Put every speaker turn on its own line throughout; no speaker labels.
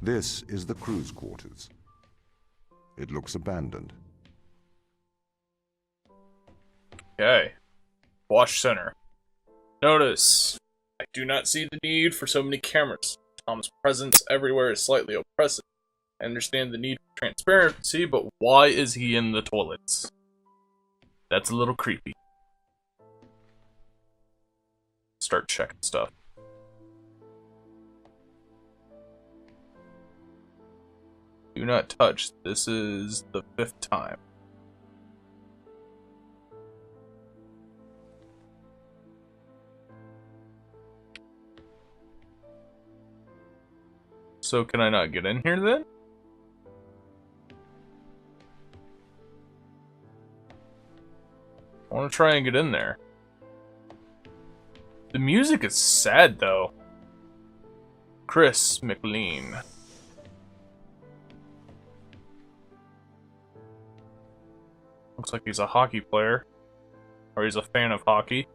This is the crew's quarters. It looks abandoned.
Okay. Watch center. Notice, I do not see the need for so many cameras. Tom's presence everywhere is slightly oppressive. I understand the need for transparency, but why is he in the toilets? That's a little creepy. Start checking stuff. Do not touch. This is the 5th time. So can I not get in here then? I want to try and get in there. The music is sad though. Chris McLean. Looks like he's a hockey player. Or he's a fan of hockey.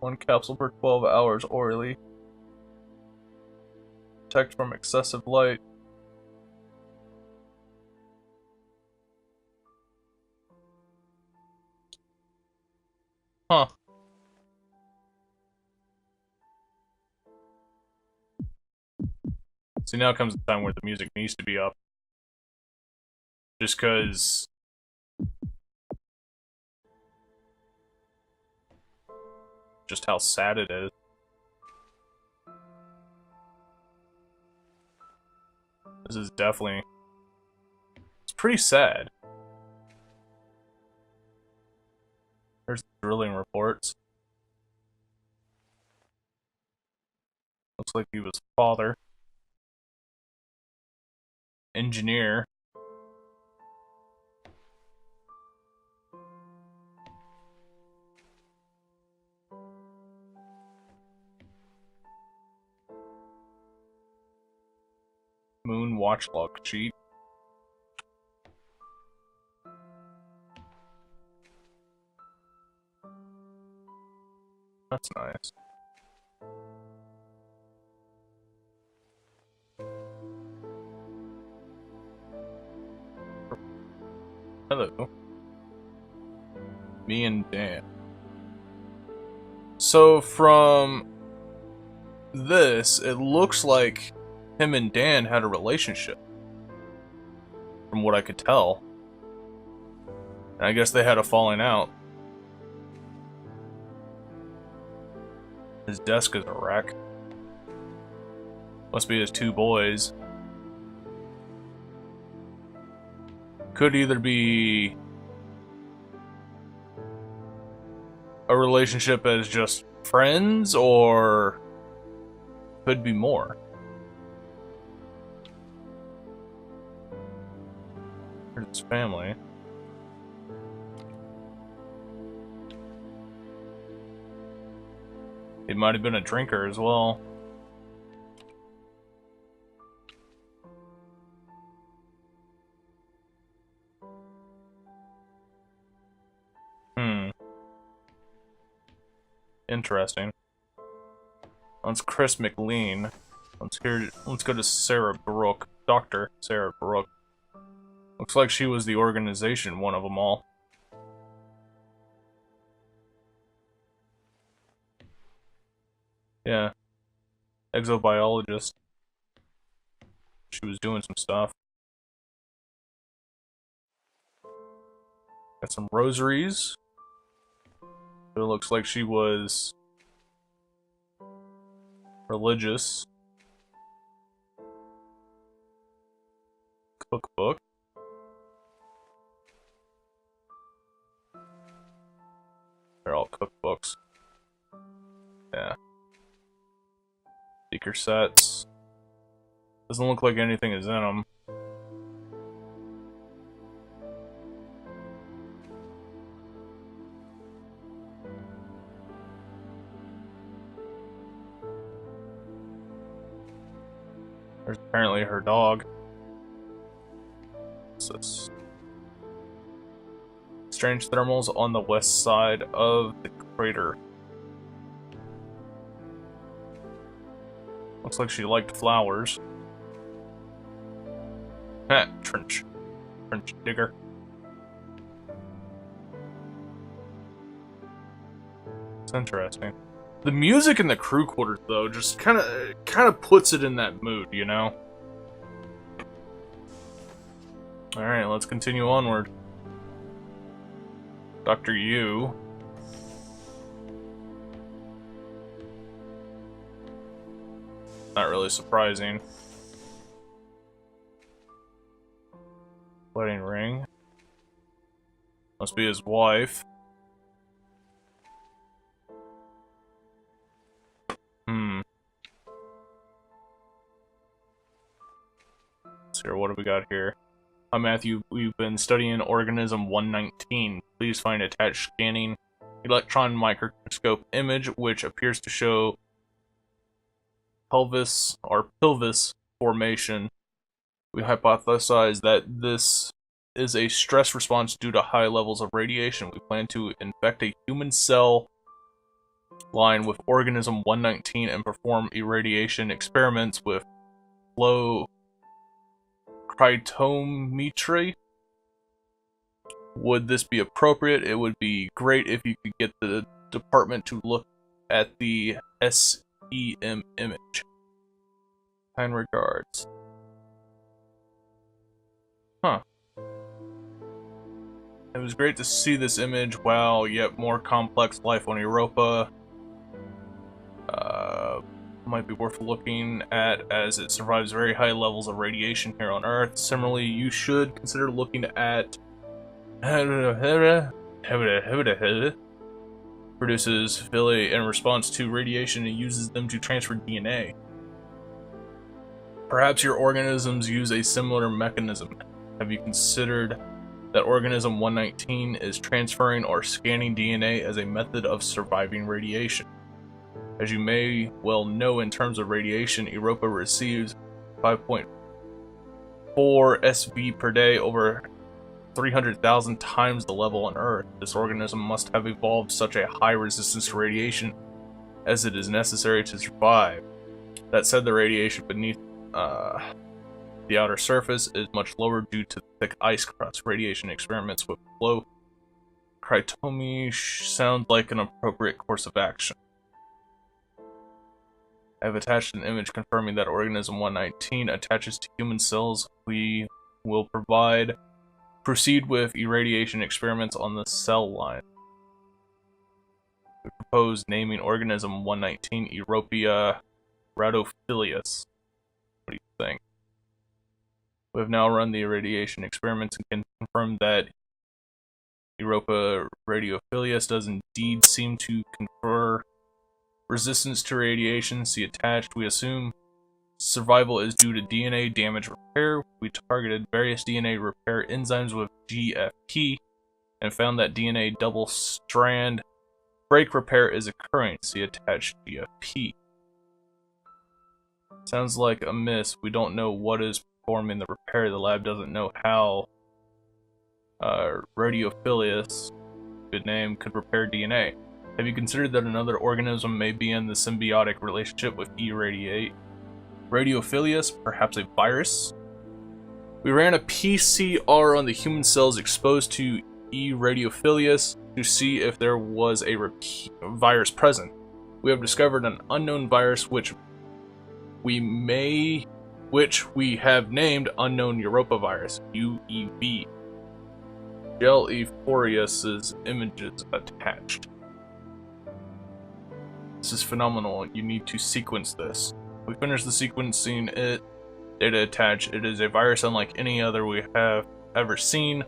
One capsule per 12 hours orally. Protect from excessive light. Huh. See, now comes the time where the music needs to be up. Just cause... just how sad it is. This is definitely... it's pretty sad. There's the drilling reports. Looks like he was father. Engineer. Moon watch log sheet. That's nice. Hello. Me and Dan. So from this, it looks like him and Dan had a relationship. From what I could tell. And I guess they had a falling out. His desk is a wreck. Must be his 2 boys. Could either be a relationship as just friends, or could be more. Here's his family. He might have been a drinker as well. Interesting. That's Chris McLean. Let's go to Sarah Brooke. Dr. Sarah Brooke. Looks like she was the organization, one of them all. Yeah. Exobiologist. She was doing some stuff. Got some rosaries. It looks like she was religious. Cookbook. They're all cookbooks. Yeah. Speaker sets. Doesn't look like anything is in them. There's apparently her dog. What's this? Strange thermals on the west side of the crater. Looks like she liked flowers. Heh, trench digger. It's interesting. The music in the crew quarters, though, just kind of puts it in that mood, you know? Alright, let's continue onward. Dr. Yu. Not really surprising. Wedding ring. Must be his wife. Let's see, what do we got here? Matthew, we've been studying organism 119. Please find attached scanning electron microscope image which appears to show pelvis formation. We hypothesize that this is a stress response due to high levels of radiation. We plan to infect a human cell line with organism 119 and perform irradiation experiments with flow cytometry. Would this be appropriate? It would be great if you could get the department to look at the SEM image. Kind regards. Huh. It was great to see this image. Wow, yet more complex life on Europa. Might be worth looking at as it survives very high levels of radiation here on Earth. Similarly, you should consider looking at produces villi in response to radiation and uses them to transfer DNA. Perhaps your organisms use a similar mechanism. Have you considered that organism 119 is transferring or scanning DNA as a method of surviving radiation? As you may well know, in terms of radiation, Europa receives 5.4 SV per day, over 300,000 times the level on Earth. This organism must have evolved such a high resistance to radiation as it is necessary to survive. That said, the radiation beneath the outer surface is much lower due to thick ice crust. Radiation experiments with flow cytometry sound like an appropriate course of action. I have attached an image confirming that organism 119 attaches to human cells. We will proceed with irradiation experiments on the cell line. We propose naming organism 119 Europa radiophilia. What do you think? We have now run the irradiation experiments and can confirm that Europa radiophilia does indeed seem to confer resistance to radiation. See attached. We assume survival is due to DNA damage repair. We targeted various DNA repair enzymes with GFP and found that DNA double strand break repair is occurring. See attached GFP. Sounds like a miss. We don't know what is performing the repair. The lab doesn't know how radiophilus, good name, could repair DNA. Have you considered that another organism may be in the symbiotic relationship with radiophilus, perhaps a virus? We ran a PCR on the human cells exposed to radiophilus to see if there was a virus present. We have discovered an unknown virus which we have named unknown Europa virus, UEV. Gel Euphorius's images attached. This is phenomenal. You need to sequence this. We finished the sequencing it. Data attached. It is a virus unlike any other we have ever seen.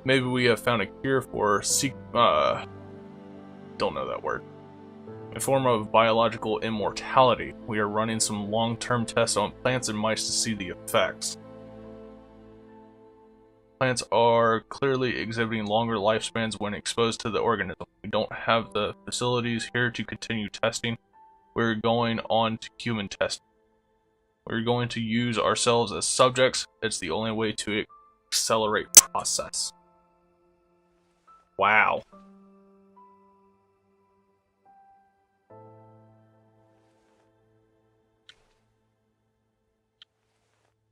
Maybe we have found a cure for don't know that word. A form of biological immortality. We are running some long-term tests on plants and mice to see the effects. Plants are clearly exhibiting longer lifespans when exposed to the organism. We don't have the facilities here to continue testing. We're going on to human testing. We're going to use ourselves as subjects. It's the only way to accelerate process. Wow.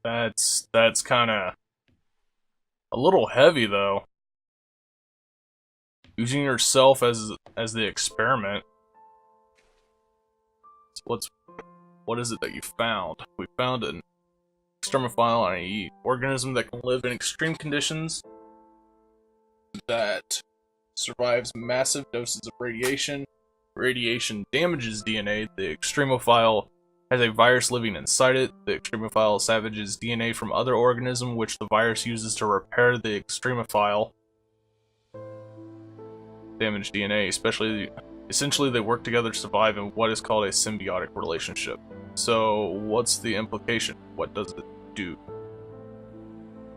That's kind of a little heavy, though. Using yourself as the experiment. So what is it that you found? We found an extremophile, i.e., organism that can live in extreme conditions, that survives massive doses of radiation. Radiation damages DNA. The extremophile has a virus living inside it. The extremophile savages DNA from other organisms, which the virus uses to repair the extremophile damaged DNA. Essentially, they work together to survive in what is called a symbiotic relationship. So, what's the implication? What does it do?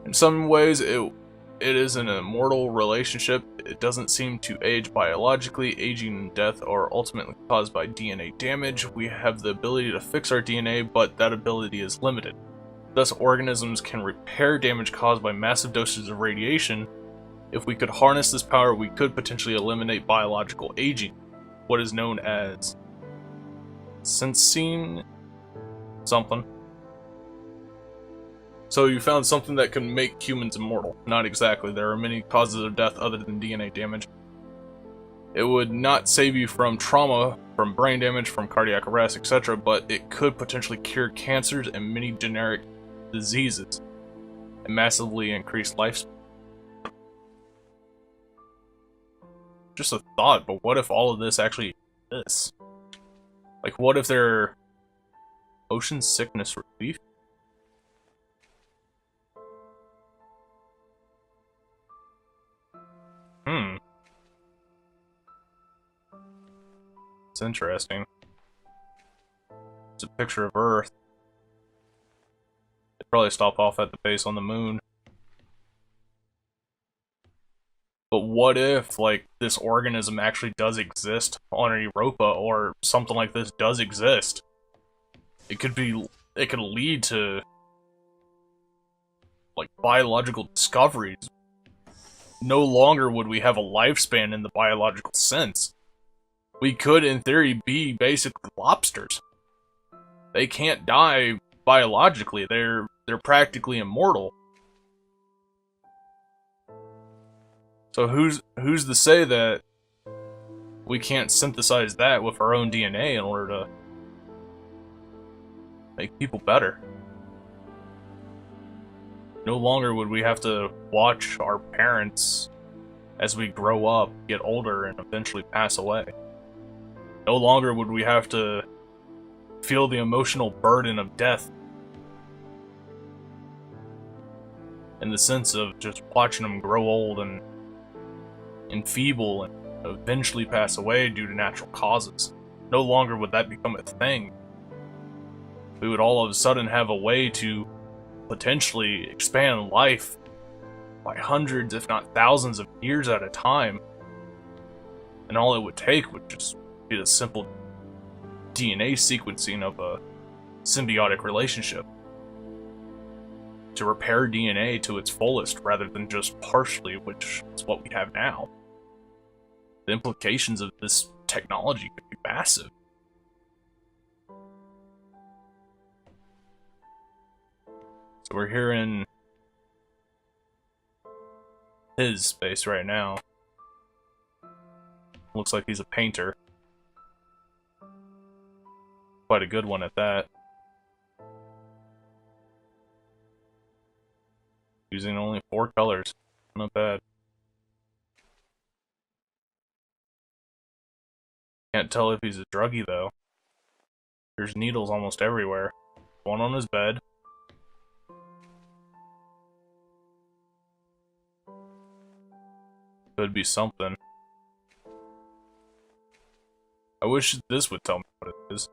In some ways, it is an immortal relationship. It doesn't seem to age biologically. Aging and death are ultimately caused by DNA damage. We have the ability to fix our DNA, but that ability is limited. Thus, organisms can repair damage caused by massive doses of radiation. If we could harness this power, we could potentially eliminate biological aging, what is known as sensing something. So you found something that can make humans immortal. Not exactly. There are many causes of death other than DNA damage. It would not save you from trauma, from brain damage, from cardiac arrest, etc., but it could potentially cure cancers and many generic diseases and massively increase lifespan. Just a thought, but what if all of this actually exists? Like, what if they're motion sickness relief? It's interesting. It's a picture of Earth. They'd probably stop off at the base on the moon. But what if, like, this organism actually does exist on Europa, or something like this does exist? It could lead to, like, biological discoveries. No longer would we have a lifespan in the biological sense. We could, in theory, be basically lobsters. They can't die biologically. They're practically immortal. So who's to say that we can't synthesize that with our own DNA in order to make people better? No longer would we have to watch our parents as we grow up, get older, and eventually pass away. No longer would we have to feel the emotional burden of death, in the sense of just watching them grow old and enfeeble and eventually pass away due to natural causes. No longer would that become a thing. We would all of a sudden have a way to potentially expand life by hundreds, if not thousands of years at a time. And all it would take would just be the simple DNA sequencing of a symbiotic relationship to repair DNA to its fullest rather than just partially, which is what we have now. The implications of this technology could be massive. So we're here in his space right now. Looks like he's a painter. Quite a good one at that. Using only 4 colors. Not bad. Can't tell if he's a druggie though. There's needles almost everywhere. One on his bed. Could be something. I wish this would tell me what it is.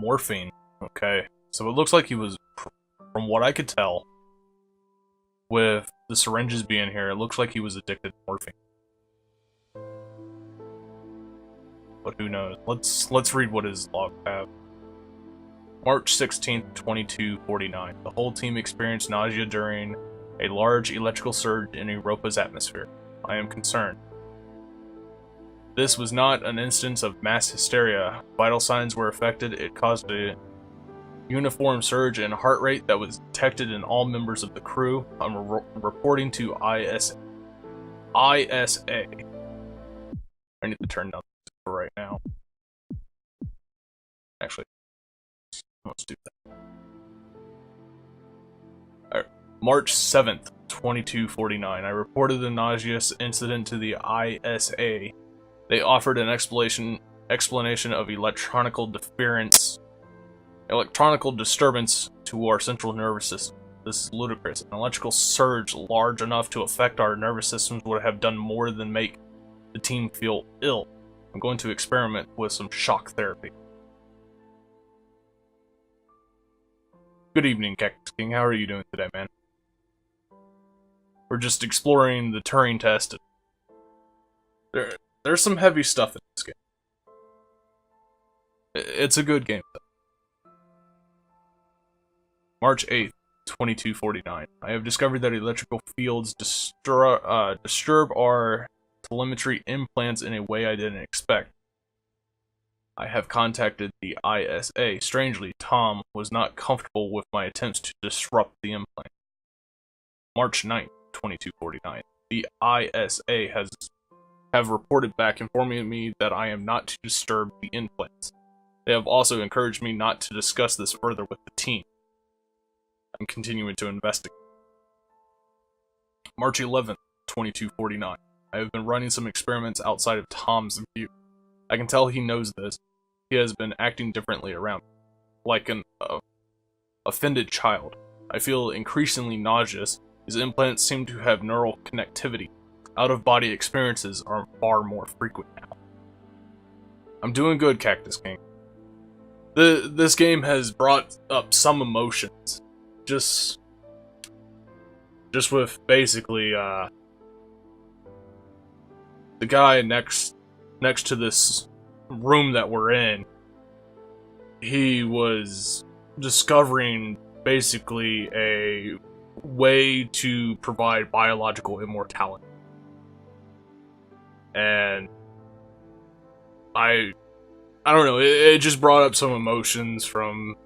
Morphine. Okay. So it looks like he was, from what I could tell, with the syringes being here, it looks like he was addicted to morphine. But who knows? Let's read what his logs have. March 16th, 2249. The whole team experienced nausea during A large electrical surge in Europa's atmosphere. I am concerned. This was not an instance of mass hysteria. Vital signs were affected. It caused a uniform surge in heart rate that was detected in all members of the crew. I'm reporting to ISA. I need to turn down for right now. Actually, let's do that. Alright. March 7th, 2249. I reported the nauseous incident to the ISA. They offered an explanation of electronical disturbance to our central nervous system. This is ludicrous. An electrical surge large enough to affect our nervous systems would have done more than make the team feel ill. I'm going to experiment with some shock therapy. Good evening, Cactus King. How are you doing today, man? We're just exploring the Turing Test. There's some heavy stuff in this game. It's a good game, though. March 8th, 2249. I have discovered that electrical fields disturb our telemetry implants in a way I didn't expect. I have contacted the ISA. Strangely, Tom was not comfortable with my attempts to disrupt the implant. March 9th, 2249. The ISA have reported back informing me that I am not to disturb the implants. They have also encouraged me not to discuss this further with the team. I'm continuing to investigate. March 11th, 2249. I have been running some experiments outside of Tom's view. I can tell he knows this. He has been acting differently around me, like an offended child. I feel increasingly nauseous. His implants seem to have neural connectivity. Out-of-body experiences are far more frequent now. I'm doing good, Cactus King. This game has brought up some emotions. Just with basically the guy next to this room that we're in, he was discovering basically a way to provide biological immortality. And I don't know, it just brought up some emotions from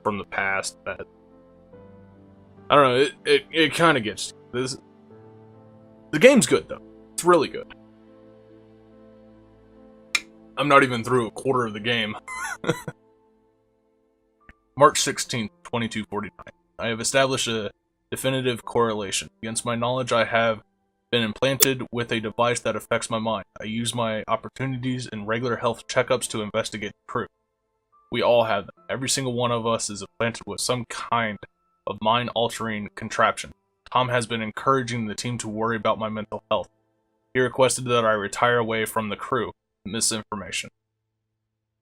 the past that, I don't know, it kind of gets this. The game's good though. It's really good. I'm not even through a quarter of the game. March 16th, 2249. I have established a definitive correlation. Against my knowledge, I have been implanted with a device that affects my mind. I use my opportunities in regular health checkups to investigate the crew. We all have them. Every single one of us is implanted with some kind of mind-altering contraption. Tom has been encouraging the team to worry about my mental health. He requested that I retire away from the crew. Misinformation.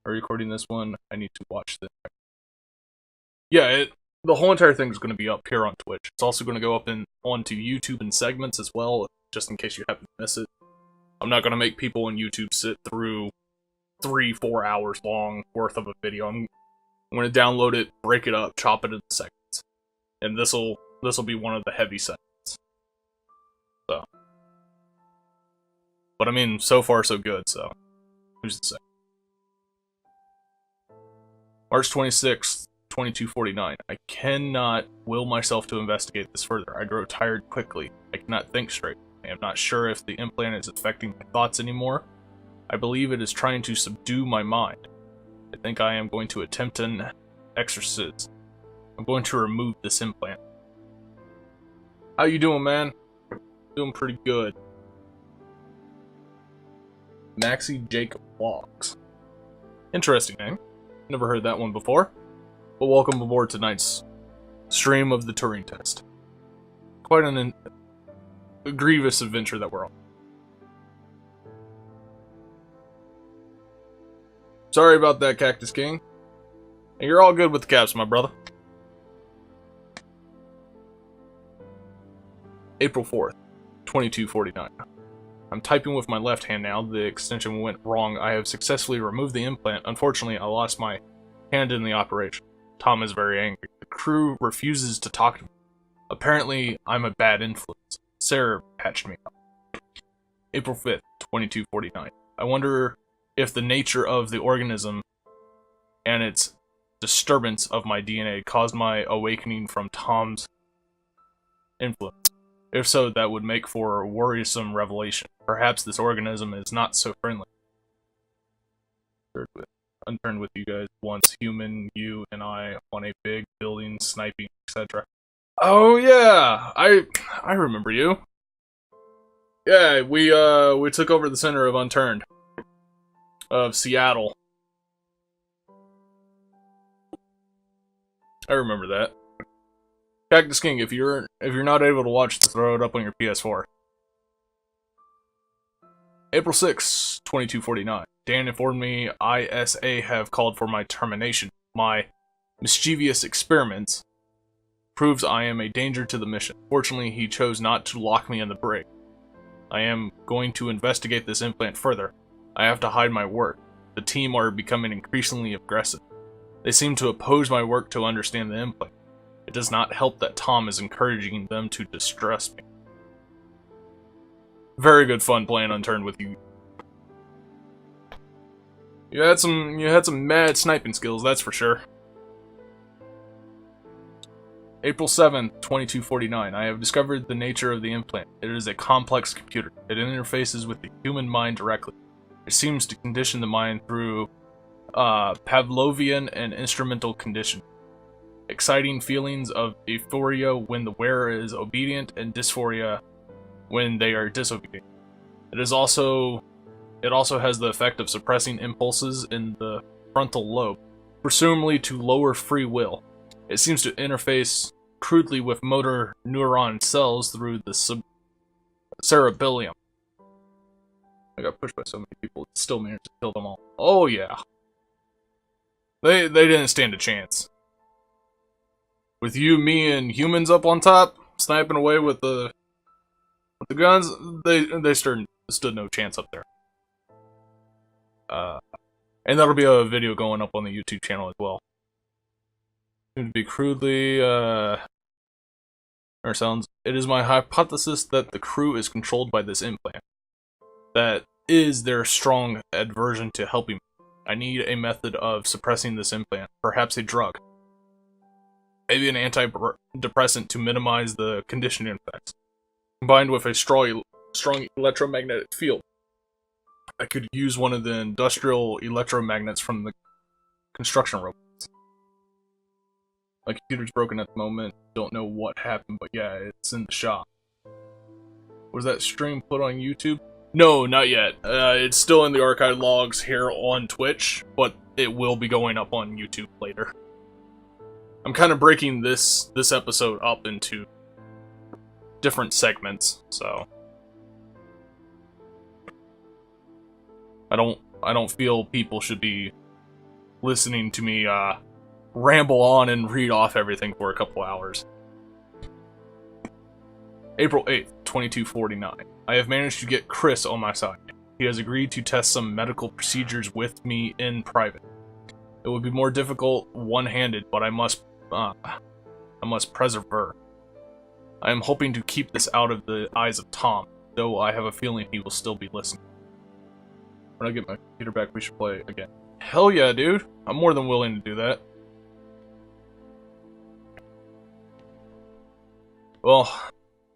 Are you recording this one? I need to watch this. Yeah, the whole entire thing is going to be up here on Twitch. It's also going to go up onto YouTube in segments as well, just in case you happen to miss it. I'm not going to make people on YouTube sit through 3-4 hours long worth of a video. I'm going to download it, break it up, chop it into segments, and this'll be one of the heavy segments. So, but I mean, so far so good. So, who's to say? March 26th, 2249. I cannot will myself to investigate this further. I grow tired quickly. I cannot think straight. I am not sure if the implant is affecting my thoughts anymore. I believe it is trying to subdue my mind. I think I am going to attempt an exorcism. I'm going to remove this implant. How you doing, man? Doing pretty good. Maxie Jacob Vlogs. Interesting name. Never heard that one before. But welcome aboard tonight's stream of the Turing Test. Quite a grievous adventure that we're on. Sorry about that, Cactus King. And you're all good with the caps, my brother. April 4th, 2249. I'm typing with my left hand now. The extension went wrong. I have successfully removed the implant. Unfortunately, I lost my hand in the operation. Tom is very angry. The crew refuses to talk to me. Apparently, I'm a bad influence. Sarah patched me up. April 5th, 2249. I wonder if the nature of the organism and its disturbance of my DNA caused my awakening from Tom's influence. If so, that would make for a worrisome revelation. Perhaps this organism is not so friendly. Unturned with you guys once, human, you and I on a big building, sniping, etc. Oh yeah, I remember you. Yeah, we took over the center of Unturned, of Seattle. I remember that. Cactus King, if you're not able to watch this, throw it up on your PS4. April 6, 2249. Dan informed me ISA have called for my termination. My mischievous experiments proves I am a danger to the mission. Fortunately, he chose not to lock me in the brig. I am going to investigate this implant further. I have to hide my work. The team are becoming increasingly aggressive. They seem to oppose my work to understand the implant. It does not help that Tom is encouraging them to distrust me. Very good fun playing Unturned with you. You had some mad sniping skills, that's for sure. April 7th, 2249. I have discovered the nature of the implant. It is a complex computer. It interfaces with the human mind directly. It seems to condition the mind through Pavlovian and instrumental conditioning. Exciting feelings of euphoria when the wearer is obedient and dysphoria when they are disobedient. It also has the effect of suppressing impulses in the frontal lobe, presumably to lower free will. It seems to interface crudely with motor neuron cells through the cerebellum. I got pushed by so many people, it still managed to kill them all. Oh yeah. They didn't stand a chance. With you, me, and humans up on top, sniping away with the guns, they stood no chance up there. And that'll be a video going up on the YouTube channel as well. To be crudely, or sounds. It is my hypothesis that the crew is controlled by this implant. That is their strong aversion to helping me. I need a method of suppressing this implant, perhaps a drug. Maybe an antidepressant to minimize the conditioning effects, combined with a strong electromagnetic field. I could use one of the industrial electromagnets from the construction robots. My computer's broken at the moment, don't know what happened, but yeah, it's in the shop. Was that stream put on YouTube? No, not yet. It's still in the archive logs here on Twitch, but it will be going up on YouTube later. I'm kind of breaking this episode up into different segments, so I don't feel people should be listening to me ramble on and read off everything for a couple hours. April 8th, 2249. I have managed to get Chris on my side. He has agreed to test some medical procedures with me in private. It would be more difficult one-handed, but I must persevere. I am hoping to keep this out of the eyes of Tom, though I have a feeling he will still be listening. When I get my computer back, we should play again. Hell yeah, dude! I'm more than willing to do that. Well,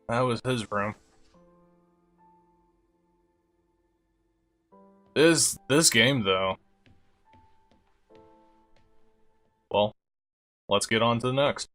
that was his room. This game, though. Well, let's get on to the next.